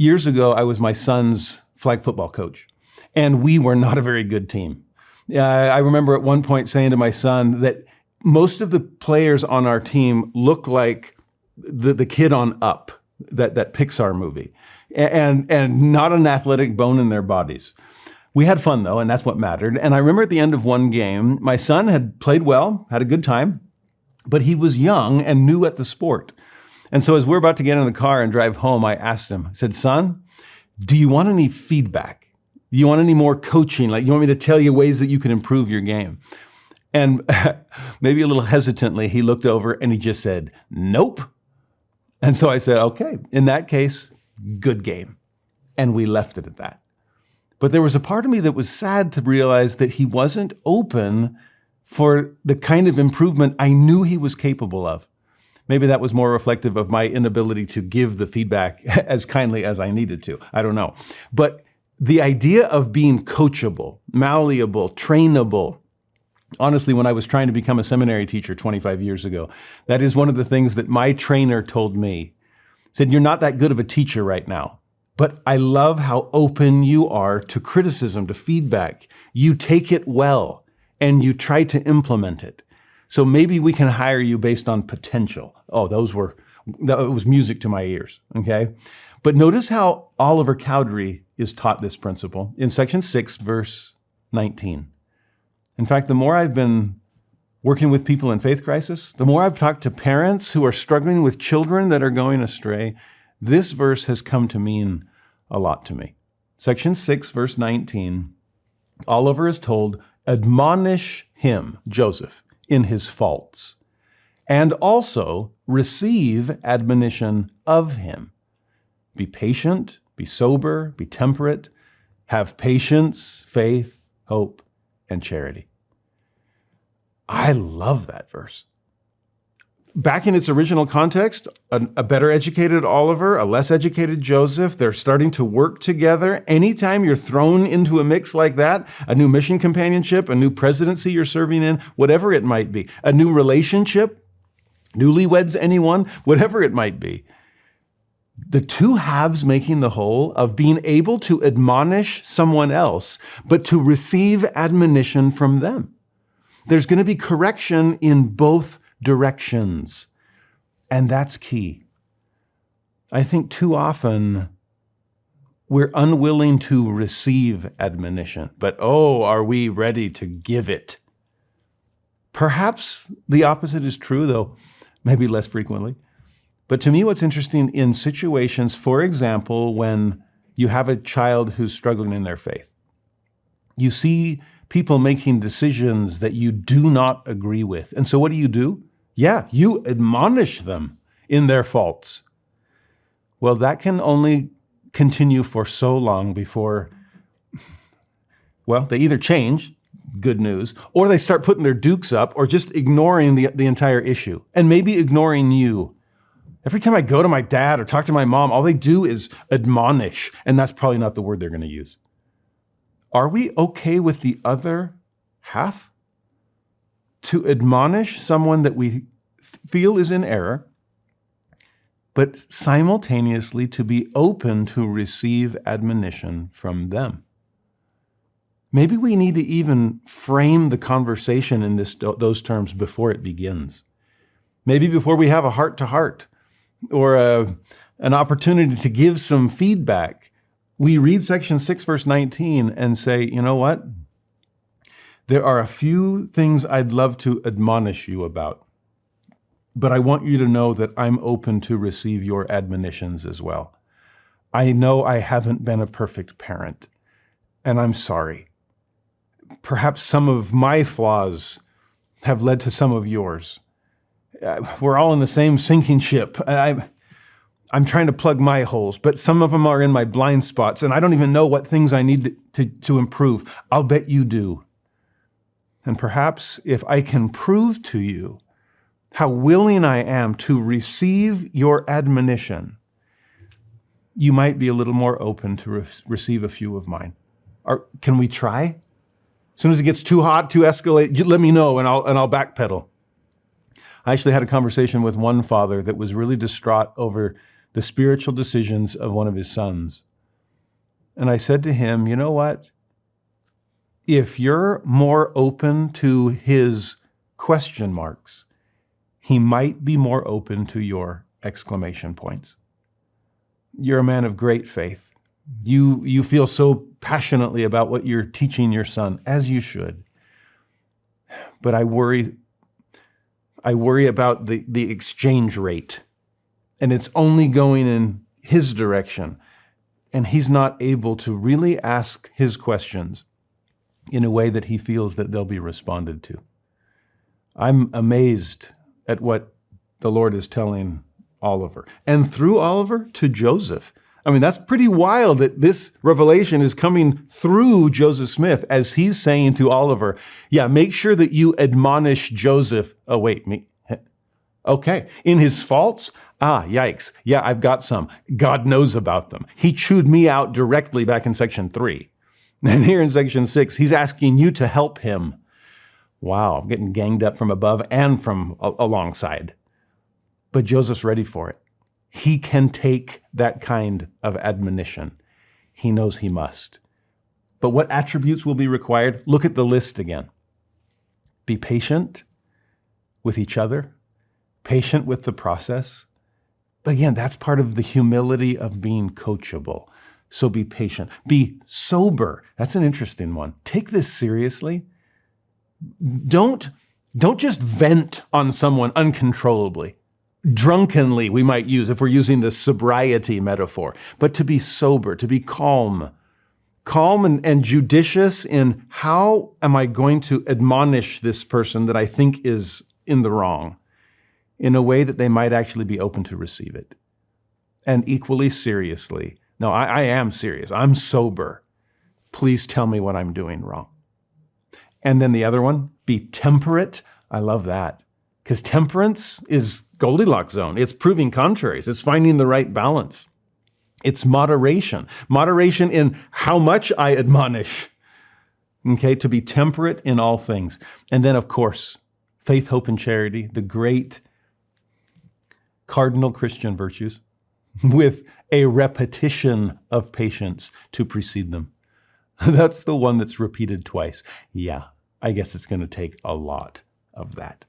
Years ago, I was my son's flag football coach, and we were not a very good team. I remember at one point saying to my son that most of the players on our team look like the kid on Up, that Pixar movie, and not an athletic bone in their bodies. We had fun though, and that's what mattered. And I remember at the end of one game, my son had played well, had a good time, but he was young and new at the sport. And so as we're about to get in the car and drive home, I asked him, I said, son, do you want any feedback? Do you want any more coaching? Like, you want me to tell you ways that you can improve your game? And maybe a little hesitantly, he looked over and he just said, nope. And so I said, okay, in that case, good game. And we left it at that. But there was a part of me that was sad to realize that he wasn't open for the kind of improvement I knew he was capable of. Maybe that was more reflective of my inability to give the feedback as kindly as I needed to. I don't know. But the idea of being coachable, malleable, trainable, honestly, when I was trying to become a seminary teacher 25 years ago, that is one of the things that my trainer told me. He said, you're not that good of a teacher right now, but I love how open you are to criticism, to feedback. You take it well and you try to implement it. So maybe we can hire you based on potential. Oh, that was music to my ears, okay? But notice how Oliver Cowdery is taught this principle in section 6, verse 19. In fact, the more I've been working with people in faith crisis, the more I've talked to parents who are struggling with children that are going astray, this verse has come to mean a lot to me. Section 6, verse 19, Oliver is told, admonish him, Joseph, in his faults, and also receive admonition of him. Be patient, be sober, be temperate, have patience, faith, hope, and charity. I love that verse. Back in its original context, a better educated Oliver, a less educated Joseph, they're starting to work together. Anytime you're thrown into a mix like that, a new mission companionship, a new presidency you're serving in, whatever it might be, a new relationship, newlyweds anyone, whatever it might be, the two halves making the whole of being able to admonish someone else, but to receive admonition from them. There's going to be correction in both directions, and that's key. I think too often we're unwilling to receive admonition, but are we ready to give it? Perhaps the opposite is true, though maybe less frequently. But to me, what's interesting in situations, for example, when you have a child who's struggling in their faith, you see people making decisions that you do not agree with. And so what do? Yeah, you admonish them in their faults. Well, that can only continue for so long before, they either change, good news, or they start putting their dukes up or just ignoring the entire issue, and maybe ignoring you. Every time I go to my dad or talk to my mom, all they do is admonish, and that's probably not the word they're going to use. Are we okay with the other half? To admonish someone that we feel is in error, but simultaneously to be open to receive admonition from them. Maybe we need to even frame the conversation in those terms before it begins. Maybe before we have a heart-to-heart or an opportunity to give some feedback, we read section 6, verse 19 and say, you know what? There are a few things I'd love to admonish you about, but I want you to know that I'm open to receive your admonitions as well. I know I haven't been a perfect parent, and I'm sorry. Perhaps some of my flaws have led to some of yours. We're all in the same sinking ship. I'm trying to plug my holes, but some of them are in my blind spots, and I don't even know what things I need to improve. I'll bet you do. And perhaps if I can prove to you how willing I am to receive your admonition, you might be a little more open to receive a few of mine. Can we try? As soon as it gets too hot, too escalated, let me know and I'll backpedal. I actually had a conversation with one father that was really distraught over the spiritual decisions of one of his sons. And I said to him, you know what? If you're more open to his question marks, he might be more open to your exclamation points. You're a man of great faith. You feel so passionately about what you're teaching your son, as you should. But I worry about the exchange rate, and it's only going in his direction, and he's not able to really ask his questions in a way that he feels that they'll be responded to. I'm amazed at what the Lord is telling Oliver, and through Oliver to Joseph. I mean, that's pretty wild that this revelation is coming through Joseph Smith as he's saying to Oliver, yeah, make sure that you admonish Joseph. Oh, wait, me? Okay. In his faults? Yikes. Yeah, I've got some. God knows about them. He chewed me out directly back in section 3. And here in section 6, he's asking you to help him. Wow, I'm getting ganged up from above and from alongside. But Joseph's ready for it. He can take that kind of admonition. He knows he must. But what attributes will be required? Look at the list again. Be patient with each other, patient with the process. But again, that's part of the humility of being coachable. So be patient. Be sober. That's an interesting one. Take this seriously. Don't just vent on someone uncontrollably. Drunkenly, we might use, if we're using the sobriety metaphor, but to be sober, to be calm and judicious in how am I going to admonish this person that I think is in the wrong in a way that they might actually be open to receive it. And equally seriously, no, I am serious. I'm sober. Please tell me what I'm doing wrong. And then the other one, be temperate. I love that. Because temperance is Goldilocks zone. It's proving contraries. It's finding the right balance. It's moderation. Moderation in how much I admonish. Okay, to be temperate in all things. And then, of course, faith, hope, and charity, the great cardinal Christian virtues, with a repetition of patience to precede them. That's the one that's repeated twice. Yeah, I guess it's going to take a lot of that.